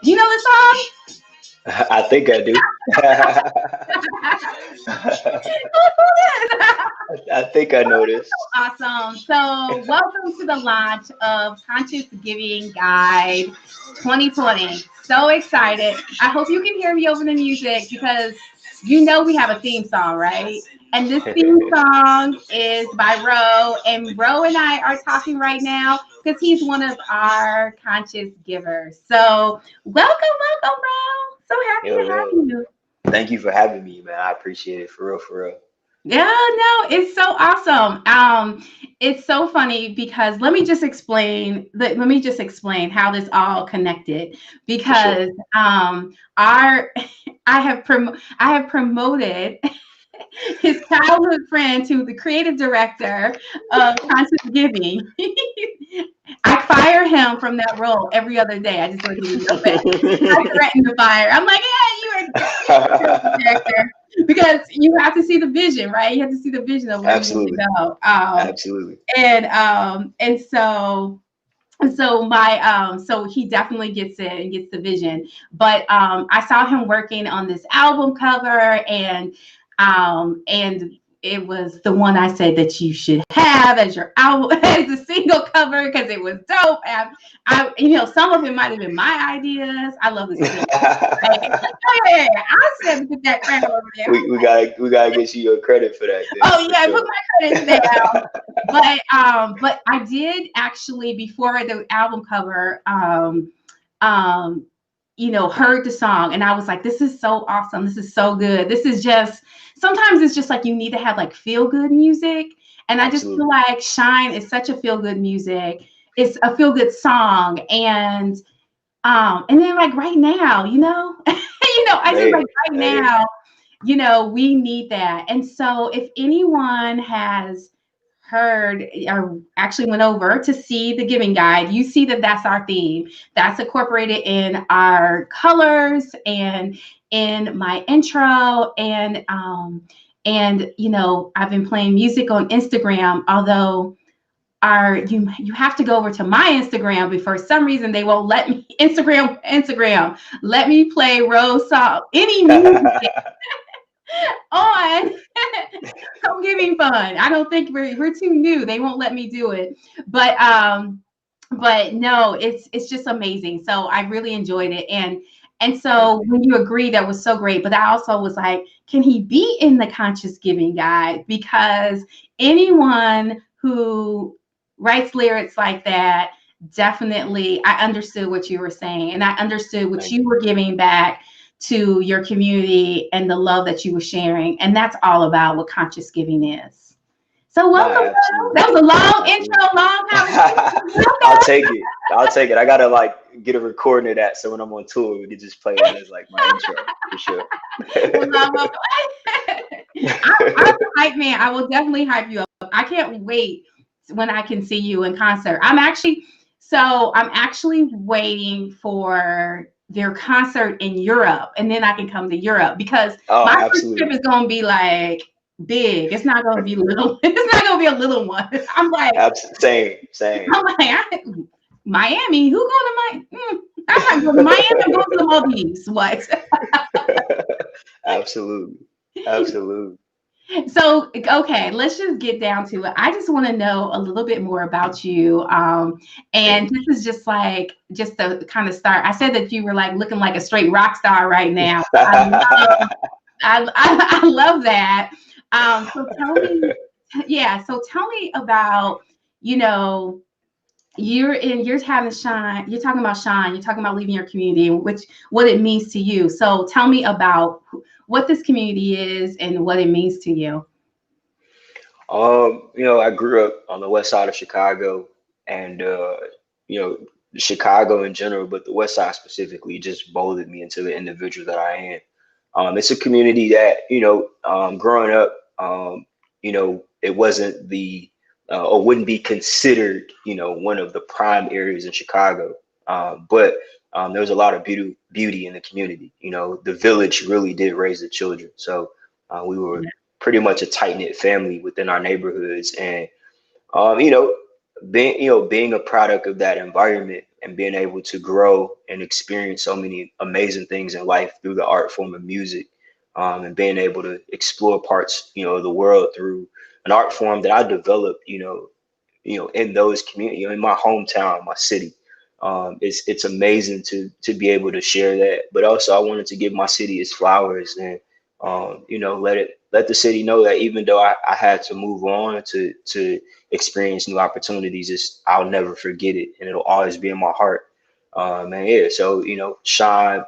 You know the song? I think I do. I think I know this. Awesome. So, welcome to the launch of Conscious Giving Guide 2020. So excited. I hope you can hear me over the music because you know we have a theme song, right? And this theme song is by Ro. And Ro and I are talking right now because he's one of our conscious givers. So, welcome, Ro. So happy Yo, to have yo. you. Thank you for having me, man. I appreciate it for real, for real. Yeah, no, it's so awesome. It's so funny because let me just explain how this all connected For sure. because our I have promoted his childhood friend to the creative director of Conscious Giving. I fire him from that role every other day. I just want you to know that. I threaten to fire. I'm like, yeah, you are creative director because you have to see the vision, right? You have to see the vision of where you want to Absolutely. go. Absolutely. And so he definitely gets it and gets the vision. But I saw him working on this album cover and it was the one I said that you should have as your album as the single cover because it was dope. And some of it might have been my ideas. I love this thing. Oh, yeah. I said put that crown over there. we gotta get you your credit for that then, Oh for yeah, put sure. my credits there. But I did actually before the album cover um heard the song and I was like, this is so awesome. This is so good. This is just sometimes it's just like you need to have like feel good music. And I just feel Absolutely. like Shine is such a feel good music. It's a feel good song. And then like right now, I just like Man, right hey, now, we need that. And so if anyone has heard or actually went over to see the giving guide, you see that that's our theme. That's incorporated in our colors and in my intro. And I've been playing music on Instagram, although you have to go over to my Instagram, but for some reason they won't let me Instagram let me play Rose song any music on Come Giving Fun. I don't think we're too new. They won't let me do it. But no, it's just amazing. So I really enjoyed it. And thank so you. when you agreed, that was so great. But I also was like, can he be in the Conscious Giving Guide? Because anyone who writes lyrics like that, definitely I understood what you were saying and I understood what Thank you were giving back to your community and the love that you were sharing. And that's all about what conscious giving is. So No, welcome, girl. absolutely. That was a long Absolutely. intro, long conversation. I'll take it. I'll take it. I gotta like get a recording of that so when I'm on tour we can just play that as like my intro for sure. Well, I'm a hype man. I will definitely hype you up. I can't wait when I can see you in concert. I'm actually waiting for their concert in Europe, and then I can come to Europe because Oh, my first trip absolutely. is going to be like big. It's not going to be little. It's not going to be a little one. I'm like, Same, same. I'm like, Miami. Who going to Miami? I'm not going to Miami. I'm going to the Maldives. What? Absolutely. Absolutely. So, okay, let's just get down to it. I just want to know a little bit more about you. And Okay. this is just the kind of start. I said that you were like looking like a straight rock star right now. I love that. So tell me, yeah. So tell me about, you know, you're having Shine. You're talking about Shine. You're talking about leaving your community, and what it means to you. So tell me about what this community is and what it means to you. I grew up on the west side of Chicago and you know, Chicago in general, but the west side specifically just molded me into the individual that I am. It's a community that, growing up, it wasn't or wouldn't be considered, one of the prime areas in Chicago. But there was a lot of beauty in the community. The village really did raise the children. So we were pretty much a tight knit family within our neighborhoods. And You know, being a product of that environment and being able to grow and experience so many amazing things in life through the art form of music, and being able to explore parts, of the world through an art form that I developed, in those communities, in my hometown, my city. It's amazing to be able to share that, but also I wanted to give my city its flowers and let the city know that even though I had to move on to experience new opportunities, I'll never forget it and it'll always be in my heart. And yeah, so Shawn,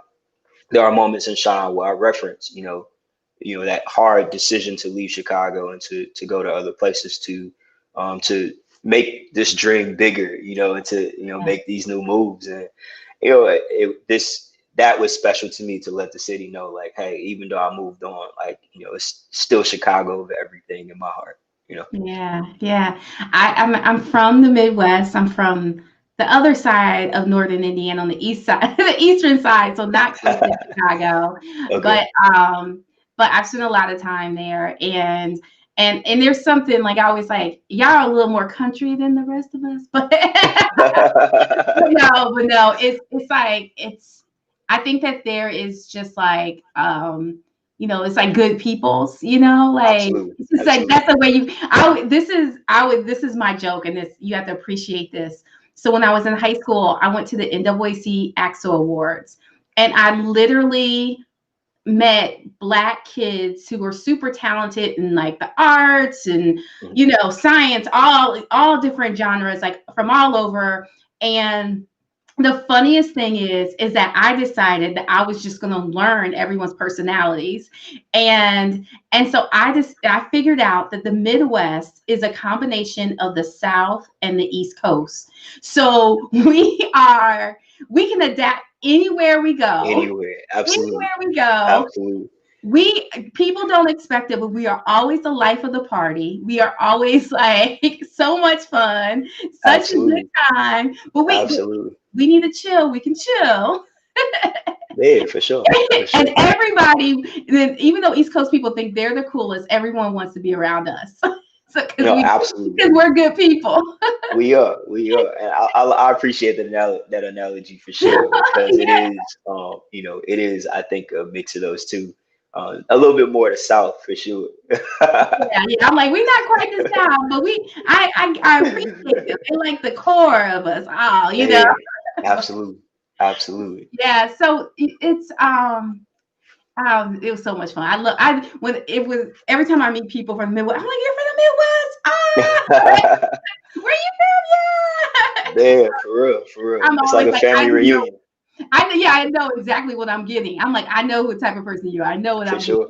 there are moments in Shawn where I reference, that hard decision to leave Chicago and to go to other places to make this dream bigger, and to Yeah. make these new moves. And this that was special to me to let the city know, like, hey, even though I moved on, like, it's still Chicago over everything in my heart. Yeah, yeah. I'm from the Midwest. I'm from the other side of northern Indiana on the east side, the eastern side, so not close to Chicago. Okay. But but I've spent a lot of time there, and there's something like I always like, y'all are a little more country than the rest of us, but but no, it's like I think that there is just like it's like good peoples, like Absolutely. it's just like Absolutely. that's the way this is my joke, and this you have to appreciate this. So when I was in high school, I went to the NAACP AXO Awards, and I literally met black kids who were super talented in like the arts and Mhm. science, all different genres, like from all over. And the funniest thing is that I decided that I was just going to learn everyone's personalities, and so I figured out that the Midwest is a combination of the South and the East Coast. So we can adapt anywhere we go. Anywhere. Absolutely. Anywhere we go, Absolutely. we people don't expect it, but we are always the life of the party. We are always like so much fun, such a good Absolutely. time. But Absolutely. we need to chill. We can chill. Yeah, for sure. For And sure. everybody, then even though East Coast people think they're the coolest, everyone wants to be around us. So No, absolutely. because we're good people. We are, and I appreciate that analogy for sure because it Yeah, is, it is, I think, a mix of those two, a little bit more the South for sure. yeah. I'm like, we're not quite the South, but I appreciate them. They're like the core of us all. Yeah, absolutely, absolutely. Yeah, so it was so much fun. I when it was every time I meet people from the Midwest, I'm like, you're from the Midwest? Where you from? Yeah. Yeah, for real, for real. I'm It's like always a like, family reunion yeah, I know exactly what I'm getting. I'm like, I know what type of person you are. I know what for I'm getting. sure,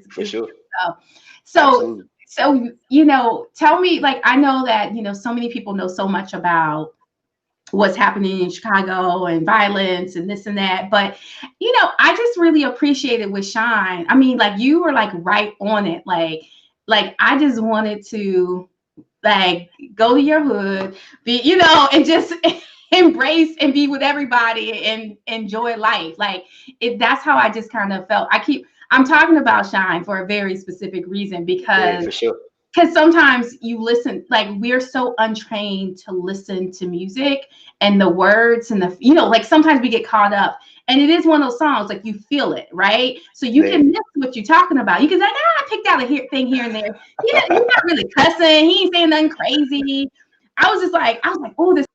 for It's sure. good stuff. So Absolutely. tell me, like, I know that so many people know so much about what's happening in Chicago and violence and this and that. But I just really appreciated with Shine. I mean, like you were like right on it. Like I just wanted to like go to your hood, be, and just embrace and be with everybody and enjoy life. Like that's how I just kind of felt. I'm talking about Shine for a very specific reason Yeah, because for sure. sometimes you listen, like we're so untrained to listen to music and the words and like sometimes we get caught up, and it is one of those songs like you feel it, right? So you Yeah. can miss what you're talking about. You can say, I picked out a thing here and there. Yeah, he's not really cussing, he ain't saying nothing crazy. I was like, oh, this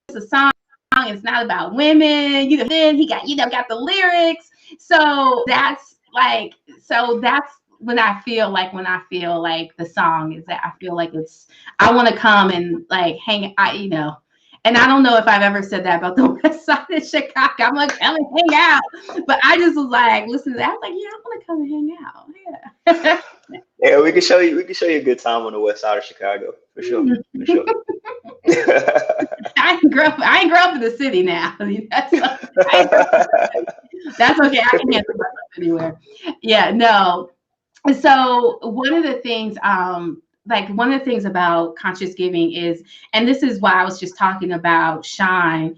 is a song, it's not about women, then he got the lyrics. So that's when I feel like the song is that I feel like I want to come and like hang, and I don't know if I've ever said that about the west side of Chicago. I'm like, come and hang out. But I just was like, listen to that. I was like, yeah, I want to come and hang out. Yeah, we can show you a good time on the west side of Chicago for sure. For sure. I ain't grow up in the city now. I ain't grow up in the city. That's okay. I can handle myself anywhere. Yeah, no. So one of the things about conscious giving is, and this is why I was just talking about Shine,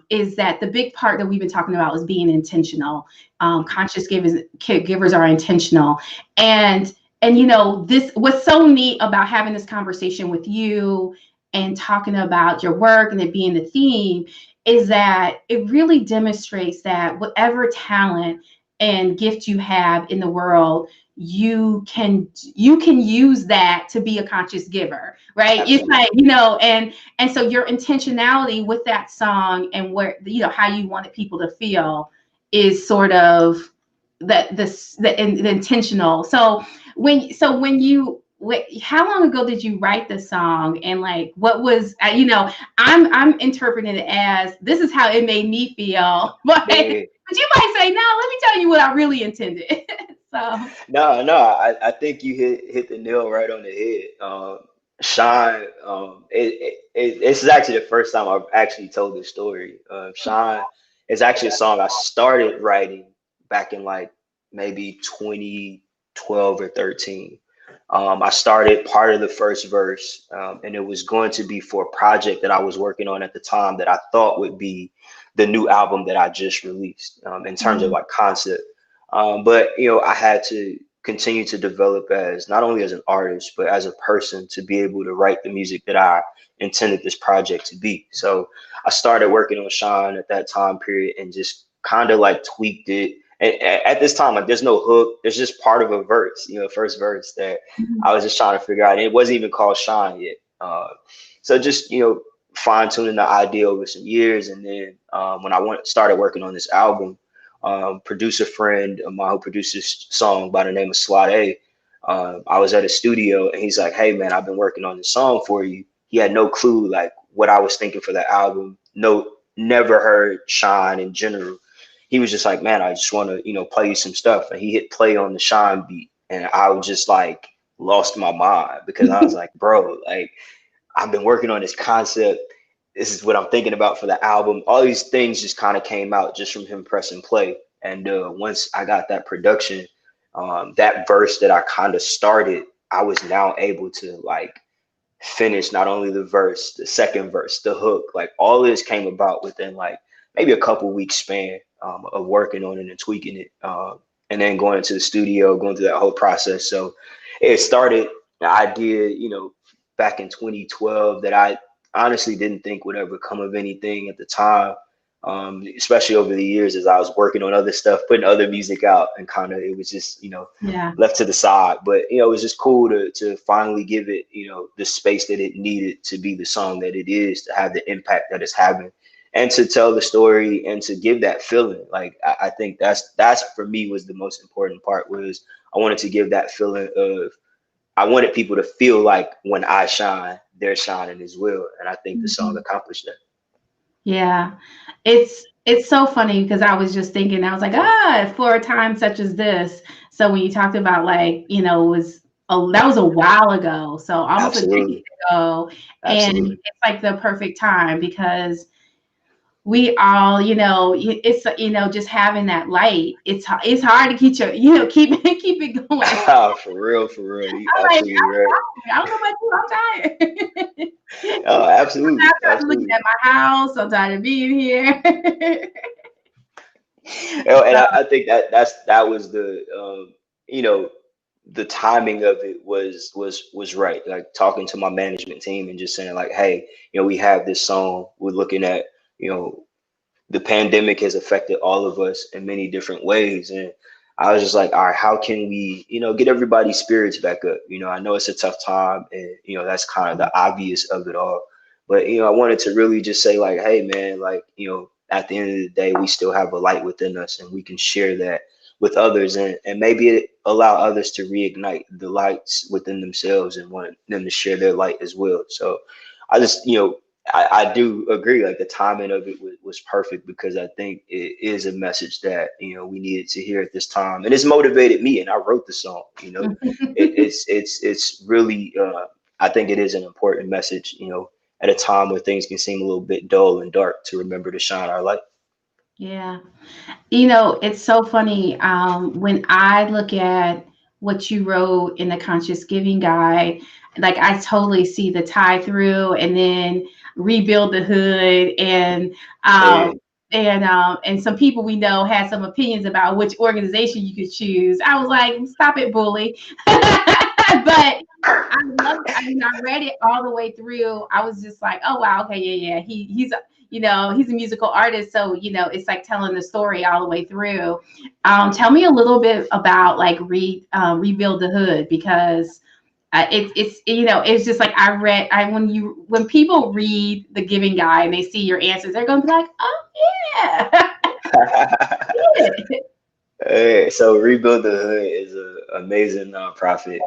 is that the big part that we've been talking about is being intentional. Conscious givers are intentional, and and you know, this what's so neat about having this conversation with you and talking about your work and it being the theme is that it really demonstrates that whatever talent and gift you have in the world, you can use that to be a conscious giver, right? It's Absolutely. like, you know, and so your intentionality with that song and where, you know, how you wanted people to feel is sort of the intentional. So how long ago did you write the song, and like what was you know, I'm interpreting it as this is how it made me feel, Yeah. but you might say no, let me tell you what I really intended. So No, I think you hit the nail right on the head. Shawn, this is actually the first time I've actually told this story. Shawn is actually a song I started writing back in like maybe 2012 or 13. I started part of the first verse, and it was going to be for a project that I was working on at the time that I thought would be the new album that I just released, in terms of mhm, like concept. But you know, I had to continue to develop as not only as an artist, but as a person to be able to write the music that I intended this project to be. So I started working on Shawn at that time period and just kind of like tweaked it. And at this time, like there's no hook, there's just part of a verse, you know, first verse that mhm, I was just trying to figure out. And it wasn't even called Shawn yet. So just, you know, fine tuning the idea over some years. And then when I started working on this album, producer friend of mine who produced this song by the name of R.O.E. I was at a studio and he's like, "Hey man, I've been working on this song for you." He had no clue like what I was thinking for the album. No, never heard Shawn in general. He was just like, "Man, I just want to, you know, play you some stuff." And he hit play on the Shawn beat, and I was just like lost my mind because I was like, "Bro, like." I've been working on this concept. This is what I'm thinking about for the album. All these things just kind of came out just from him pressing play. And once I got that production, that verse that I kind of started, I was now able to like finish not only the verse, the second verse, the hook. Like all this came about within like maybe a couple weeks span of working on it and tweaking it, and then going into the studio, going through that whole process. So it started the idea, you know, back in 2012 that I honestly didn't think would ever come of anything at the time. Especially over the years as I was working on other stuff, putting other music out, and kind of it was just, you know, yeah. left to the side. But you know, it was just cool to finally give it, you know, the space that it needed to be the song that it is, to have the impact that it's having, and to tell the story and to give that feeling. Like I think that's for me was the most important part, was I wanted to give that feeling of I wanted people to feel like when I shine, they're shining as well. And I think the song Mhm. accomplished that. Yeah, it's so funny because I was just thinking, I was like, for a time such as this. So when you talked about like, you know, it was that was a while ago, so almost a decade Absolutely. ago, and Absolutely. it's like the perfect time because we all, you know, it's you know, just having that light. It's hard to keep your, you know, keep keep it going. For real, for real. You I'm like, absolutely right. I don't know about you, I'm tired. Oh, absolutely. I'm tired of looking Absolutely. at my house. I'm tired of being here. And I think that was the you know, the timing of it was right. Like talking to my management team and just saying like, hey, you know, we have this song. We're looking at, you know, the pandemic has affected all of us in many different ways. And I was just like, all right, how can we, you know, get everybody's spirits back up? You know, I know it's a tough time and, you know, that's kind of the obvious of it all. But, you know, I wanted to really just say, like, hey, man, like, you know, at the end of the day, we still have a light within us and we can share that with others, and maybe it allow others to reignite the lights within themselves and want them to share their light as well. So I just, you know, I do agree. Like the timing of it was perfect because I think it is a message that, you know, we needed to hear at this time, and it's motivated me. And I wrote the song. You know, it's really I think it is an important message. You know, at a time where things can seem a little bit dull and dark, to remember to shine our light. Yeah. You know, it's so funny. When I look at what you wrote in the Conscious Giving Guide, like I totally see the tie through and then rebuild the hood. And um, Yeah, and some people we know had some opinions about which organization you could choose. I was like, stop it, bully. But I loved it. I mean, I read it all the way through. I was just like, oh wow, okay, yeah. He's a musical artist, so it's like telling the story all the way through. Tell me a little bit about like rebuild the hood, because it's just like when people read the Giving Guide and they see your answers, they're going to be like, oh yeah. So Rebuild the Hood is an amazing nonprofit,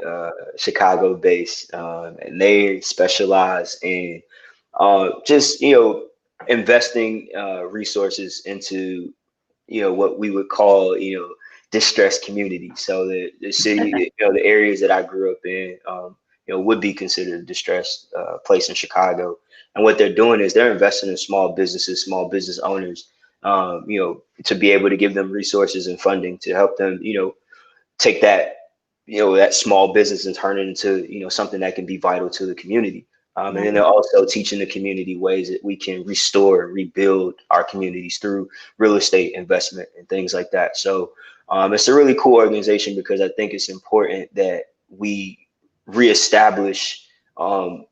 Chicago-based, and they specialize in just investing resources into what we would call distressed communities. So the city, the areas that I grew up in, would be considered a distressed place in Chicago. And what they're doing is they're investing in small businesses, small business owners, to be able to give them resources and funding to help them, take that, that small business and turn it into, something that can be vital to the community. And then they're also teaching the community ways that we can restore and rebuild our communities through real estate investment and things like that. So it's a really cool organization because I think it's important that we reestablish, some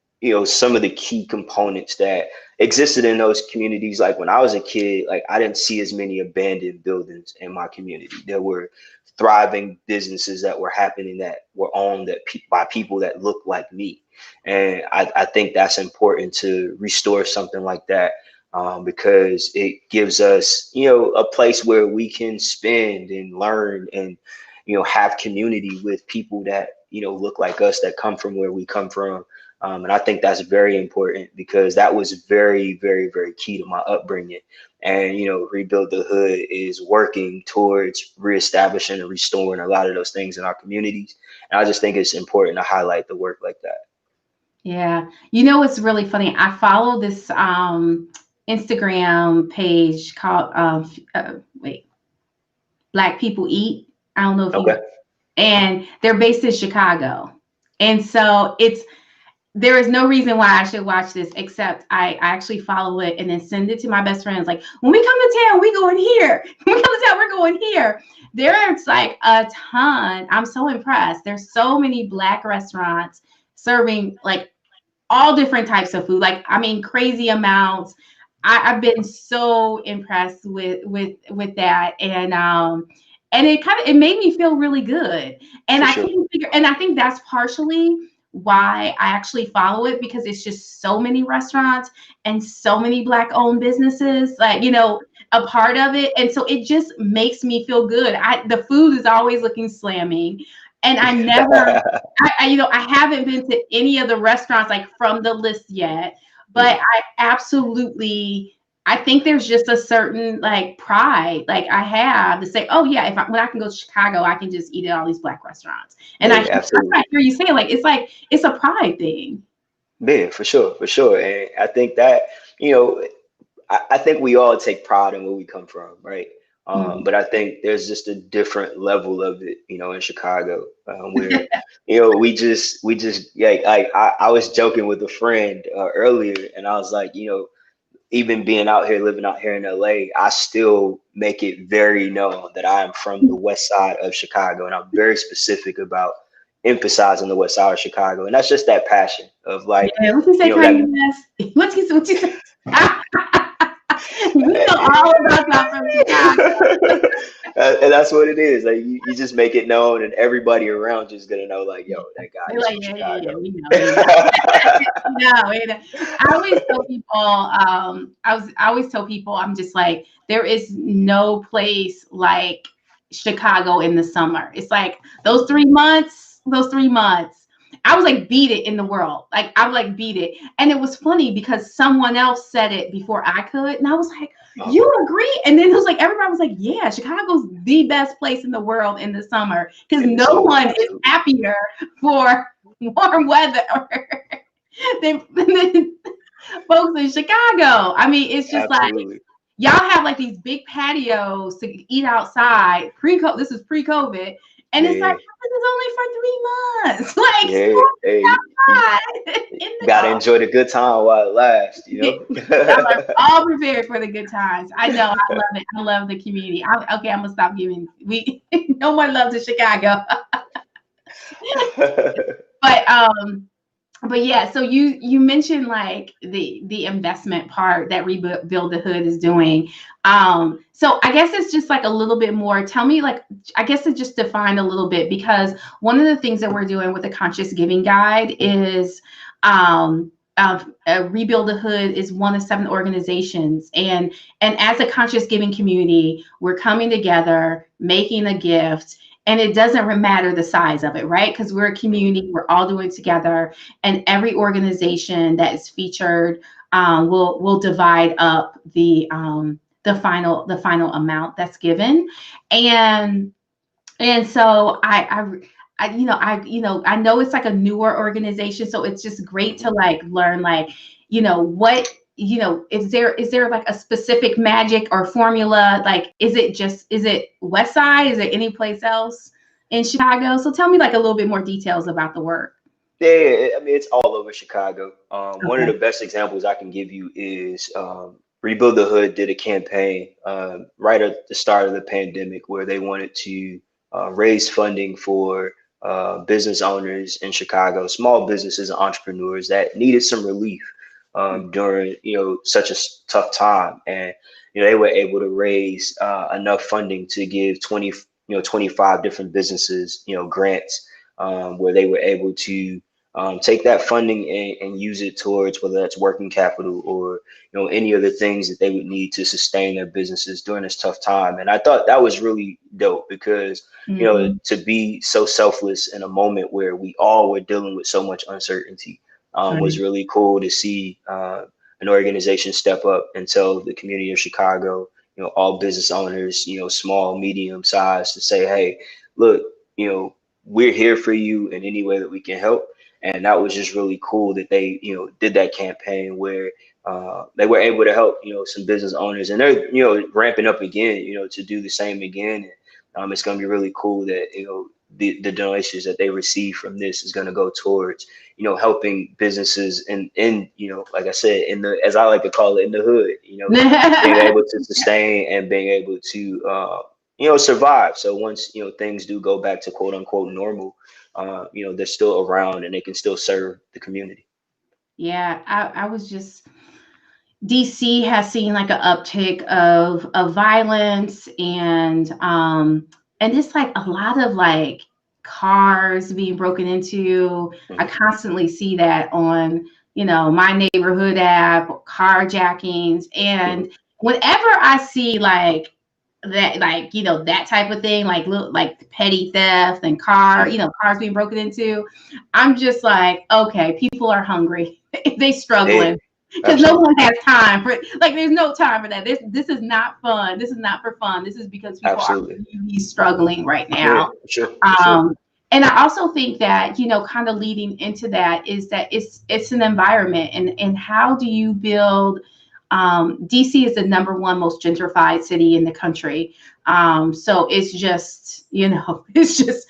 of the key components that existed in those communities. Like when I was a kid, like I didn't see as many abandoned buildings in my community. There were thriving businesses that were happening that were owned by people that looked like me. And I think that's important to restore something like that, because it gives us, a place where we can spend and learn and, have community with people that, look like us, that come from where we come from. And I think that's very important because that was very, very, very key to my upbringing. And, Rebuild the Hood is working towards reestablishing and restoring a lot of those things in our communities. And I just think it's important to highlight the work like that. Yeah. It's really funny. I follow this Instagram page called Black People Eat. I don't know if Okay. and they're based in Chicago. And so there is no reason why I should watch this except I actually follow it and then send it to my best friends. Like, when we come to town, we going here. When we come to town, we're going here. There's like a ton. I'm so impressed. There's so many Black restaurants serving like all different types of food. Like, I mean, crazy amounts. I've been so impressed with that. And it made me feel really good. And For I sure. couldn't figure, and I think that's partially why I actually follow it, because it's just so many restaurants and so many Black owned businesses, like, a part of it. And so it just makes me feel good. The food is always looking slamming. And I haven't been to any of the restaurants like from the list yet, but I think there's just a certain like pride like I have to say, oh yeah, when I can go to Chicago, I can just eat at all these Black restaurants. And Yeah, absolutely. I hear you saying like it's a pride thing. Yeah, for sure, for sure. And I think that, I think we all take pride in where we come from, right? Mhm. But I think there's just a different level of it, in Chicago, where, we just, yeah, like I was joking with a friend earlier, and I was like, even being out here, living out here in LA, I still make it very known that I am from the west side of Chicago. And I'm very specific about emphasizing the west side of Chicago. And that's just that passion of like, Yeah, what you say, that. Kanye West? What you say? We know all about y'all from Chicago. And that's what it is. Like you just make it known, and everybody around you is gonna know, like, yo, that guy They're is like, from yeah, Chicago. we know. I always tell people, I always tell people, I'm just like, there is no place like Chicago in the summer. It's like those 3 months, I was like, beat it in the world. Like, I was like, beat it. And it was funny because someone else said it before I could. And I was like, you agree? And then it was like, everybody was like, yeah, Chicago's the best place in the world in the summer because In the no summer, one is absolutely. happier for warm weather than folks in Chicago. I mean, it's just like, Absolutely. y'all have like these big patios to eat outside. This is pre-COVID, And it's like, Yeah, this is only for 3 months. Like, yeah. Hey, you outside in the gotta cold. enjoy the good time while it lasts, you know? Y'all are all prepared for the good times. I know. I love it. I love the community. Okay, I'm gonna stop giving. We no one loves in Chicago, but yeah. So you mentioned like the investment part that Rebuild the Hood is doing. So I guess it's just like a little bit more. Tell me, like, I guess to just define a little bit, because one of the things that we're doing with the Conscious Giving Guide is Rebuild the Hood is one of 7 organizations, and as a conscious giving community, we're coming together, making a gift, and it doesn't matter the size of it, right? Because we're a community, we're all doing it together, and every organization that is featured will divide up the final amount that's given, and so I know it's like a newer organization, so it's just great to like learn, like, what, is there like a specific magic or formula? Like, is it West Side? Is it any place else in Chicago? So tell me like a little bit more details about the work. Yeah, I mean, it's all over Chicago. One of Okay. the best examples I can give you is Rebuild the Hood did a campaign right at the start of the pandemic where they wanted to raise funding for business owners in Chicago, small businesses and entrepreneurs that needed some relief during, such a tough time. And, they were able to raise enough funding to give 25 different businesses, grants where they were able to take that funding and use it towards whether that's working capital or any of the things that they would need to sustain their businesses during this tough time. And I thought that was really dope because Mm-hmm. to be so selfless in a moment where we all were dealing with so much uncertainty was Right. really cool to see an organization step up and tell the community of Chicago, all business owners, small, medium size, to say, hey, look, we're here for you in any way that we can help. And that was just really cool that they did that campaign where they were able to help some business owners, and they're ramping up again to do the same again. And it's going to be really cool that the donations that they receive from this is going to go towards helping businesses in like I said, in the, as I like to call it, in the hood, being able to sustain and being able to survive. So once things do go back to quote unquote normal, they're still around and they can still serve the community. Yeah, I was just DC has seen like an uptick of violence, and just like a lot of like cars being broken into. I Mhm. constantly see that on my neighborhood app, carjackings, Mhm. and whenever I see like that, like that type of thing, like look like petty theft and Mhm. cars being broken into, I'm just like, okay, people are hungry. They Yeah, struggling because no absolutely, one has time for, like, there's no time for that. This is not fun. This is not for fun. This is because people are absolutely. really struggling right Yeah, now. for sure, for sure. um and I also think that kind of leading into that is that it's an environment, and how do you build. DC is the #1 most gentrified city in the country. So it's just, it's just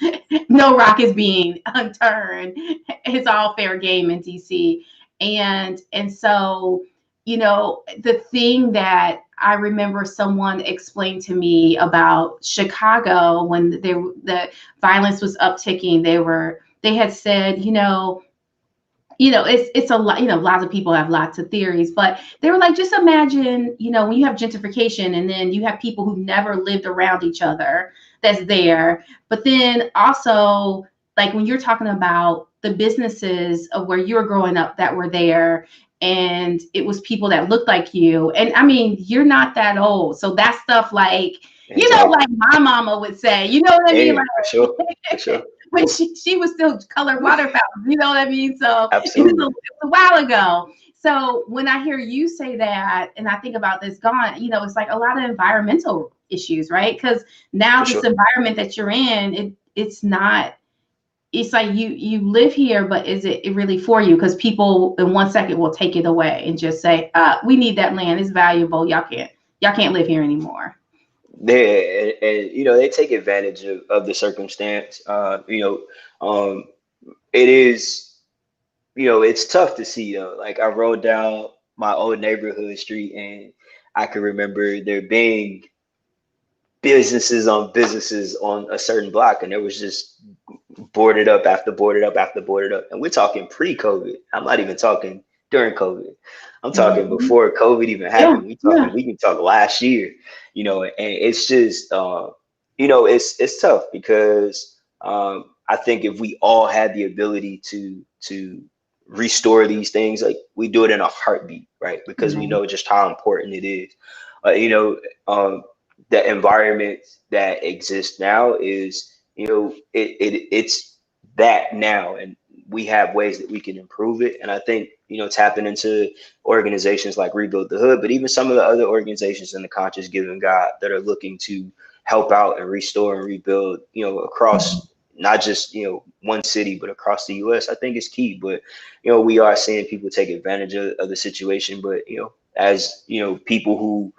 no rock is being unturned. It's all fair game in DC. And so, the thing that I remember someone explained to me about Chicago when the violence was upticking, they had said, it's a lot, lots of people have lots of theories, but they were like, just imagine, when you have gentrification and then you have people who never lived around each other that's there. But then also, like when you're talking about the businesses of where you were growing up that were there, and it was people that looked like you. And I mean, you're not that old. So that stuff, like, Exactly. like my mama would say, you know what I mean? Yeah, for sure, for sure. When she was still colored water fountains, you know what I mean? So Absolutely. it was a while ago. So when I hear you say that, and I think about this gone, it's like a lot of environmental issues, right? Because now For this sure. environment that you're in, it's not. It's like you live here, but is it really for you? Because people in 1 second will take it away and just say, we need that land. It's valuable. Y'all can't live here anymore. and you know, they take advantage of the circumstance. It is, you know, it's tough to see though. Like I rode down my old neighborhood street and I can remember there being businesses on a certain block, and there was just boarded up after boarded up after boarded up. And we're talking pre-COVID. I'm not even talking during COVID. I'm talking Mhm. before COVID even Yeah, happened. yeah. We can talk last year, you know, and it's just you know, it's tough because I think if we all had the ability to restore these things, like we do it in a heartbeat, right? Because we Right. know just how important it is. You know, the environment that exists now is, you know, it's that now, and we have ways that we can improve it. And I think, you know, tapping into organizations like Rebuild the Hood, but even some of the other organizations in the Conscious Giving God that are looking to help out and restore and rebuild, you know, across not just, you know, one city, but across the US, I think is key. But, you know, we are seeing people take advantage of the situation. But, you know, as, you know, people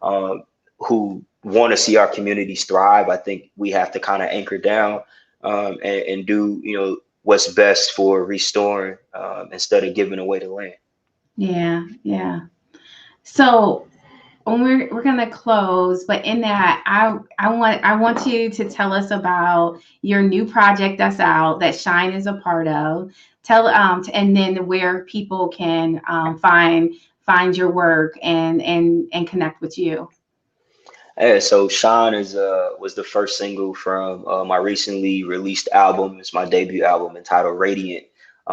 um, who want to see our communities thrive, I think we have to kind of anchor down and do, you know, what's best for restoring instead of giving away the land. Yeah, yeah. So we're gonna close, but in that, I want you to tell us about your new project that's out that Shine is a part of. Tell and then where people can find your work and connect with you. Yeah, so Shawn is was the first single from my recently released album. It's my debut album entitled Radiant,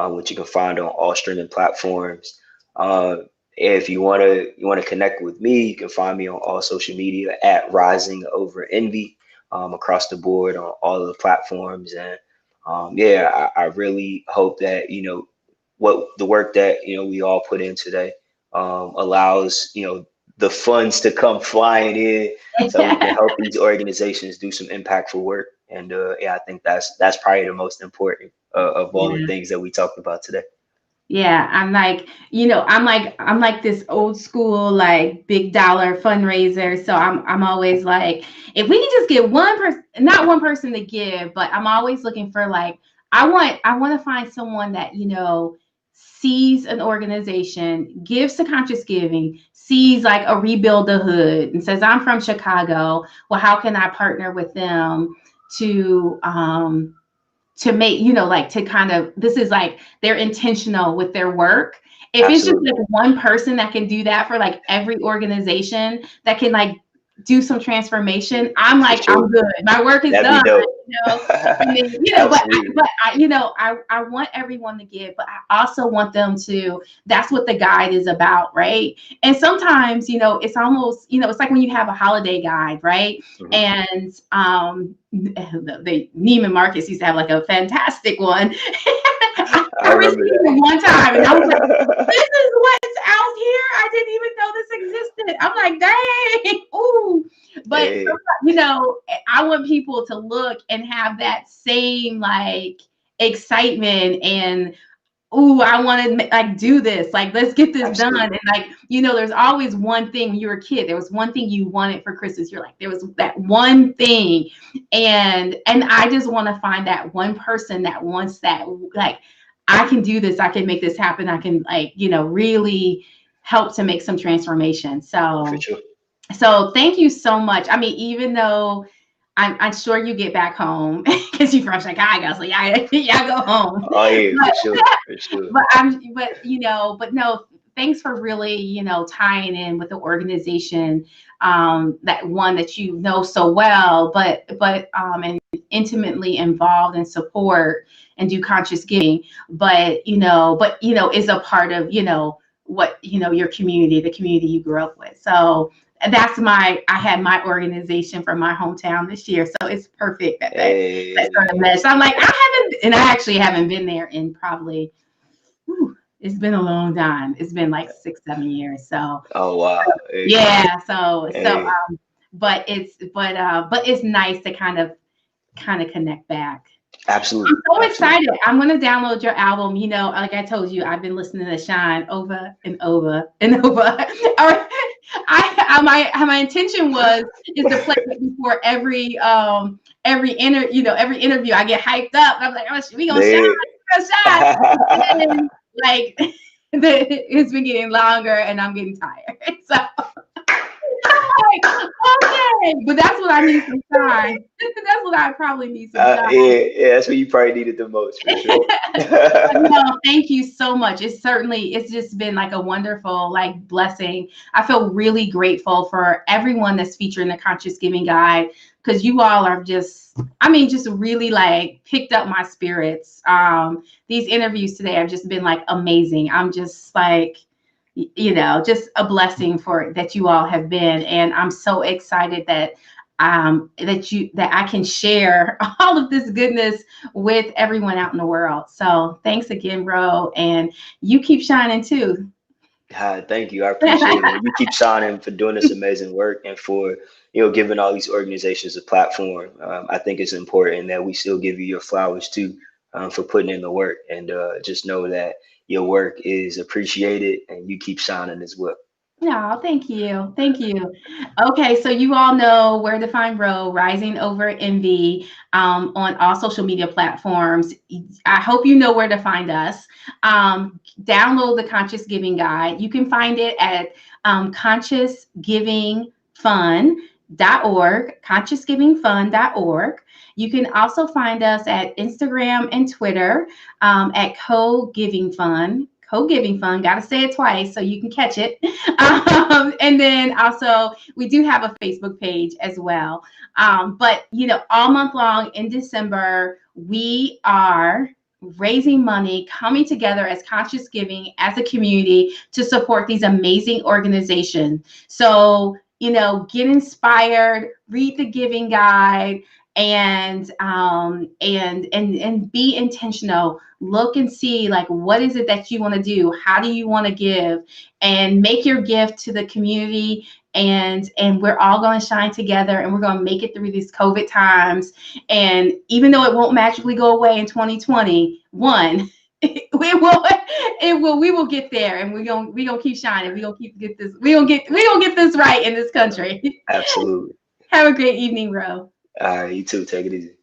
which you can find on all streaming platforms. Uh, if you wanna connect with me, you can find me on all social media at Rising Over Envy, across the board on all of the platforms. And yeah, I really hope that, you know, what the work that, you know, we all put in today allows, you know, the funds to come flying in so we can help these organizations do some impactful work. And yeah, I think that's probably the most important of all the Yeah. things that we talked about today. Yeah, I'm like, I'm like this old school, like big dollar fundraiser. So I'm always like, if we can just get one person, not one person to give, but I'm always looking for like, I want to find someone that, sees an organization, gives to conscious giving, sees like a rebuild the hood and says, I'm from Chicago. Well, how can I partner with them to make, like to kind of, this is like they're intentional with their work. If it's just Absolutely. like one person that can do that for like every organization that can like do some transformation, I'm For like, sure. I'm good. My work is That'd be done, dope. you know. And then, Absolutely. I want everyone to give, but I also want them to, that's what the guide is about, right? And sometimes, it's almost, it's like when you have a holiday guide, right? Mhm. And the Neiman Marcus used to have like a fantastic one. I I received remember it one time and I was like, that. this is what's out here. I didn't even know this existed. I'm like, dang, ooh. But Hey, I want people to look and have that same like excitement and ooh, I want to like do this. Like, let's get this done. absolutely. And like, there's always one thing when you were a kid. There was one thing you wanted for Christmas. You're like, there was that one thing. And I just want to find that one person that wants that, like, I can do this, I can make this happen. I can like, really help to make some transformation. For So sure. thank you so much. I mean, even though I'm sure you get back home because you're from Chicago, so y'all go home. Oh yeah, for But sure. For sure. but no, thanks for really, tying in with the organization, that one that you know so well, and intimately involved and support and do conscious giving, is a part of, what, your community, the community you grew up with. So I had my organization from my hometown this year. So it's perfect that sort of Hey. mesh. I'm like, I actually haven't been there in probably, it's been a long time. It's been like 6, 7 years. So Oh wow. Hey. yeah. Hey. But it's nice to kind of connect back. I'm Absolutely. so Absolutely. excited. I'm gonna download your album. Like I told you, I've been listening to Shine over and over and over. All right. My intention is to play it before every interview. I get hyped up. I'm like, oh, we gonna shine, They, we gonna shine. And then, like it's been getting longer, and I'm getting tired. So like, okay, but that's what I need some time. That's what I probably need some time. yeah, that's what you probably needed the most for sure. No, thank you so much. It's just been like a wonderful like blessing. I feel really grateful for everyone that's featured in the Conscious Giving Guide because you all are just, I mean, just really like picked up my spirits. These interviews today have just been like amazing. I'm just like, just a blessing for that you all have been, and I'm so excited that I can share all of this goodness with everyone out in the world. So thanks again, bro. And you keep shining too. Thank you. I appreciate it. You keep signing for doing this amazing work and for giving all these organizations a platform. I think it's important that we still give you your flowers too, for putting in the work, and just know that your work is appreciated and you keep shining as well. No, thank you. Thank you. Okay, so you all know where to find Ro, Rising Over Envy, on all social media platforms. I hope you know where to find us. Download the Conscious Giving Guide. You can find it at consciousgivingfund.org, consciousgivingfund.org. You can also find us at Instagram and Twitter at Co-Giving Fund. Co-Giving Fund, got to say it twice so you can catch it. And then also, we do have a Facebook page as well. But, all month long in December, we are raising money, coming together as Conscious Giving, as a community to support these amazing organizations. So, get inspired, read the Giving Guide, and be intentional. Look and see, like, what is it that you want to do? How do you want to give? And make your gift to the community, and we're all going to shine together, and we're going to make it through these COVID times. And even though it won't magically go away in 2021, we will get there, and we gonna keep shining. We gonna get this right in this country. Absolutely. Have a great evening, Ro. All right, you too. Take it easy.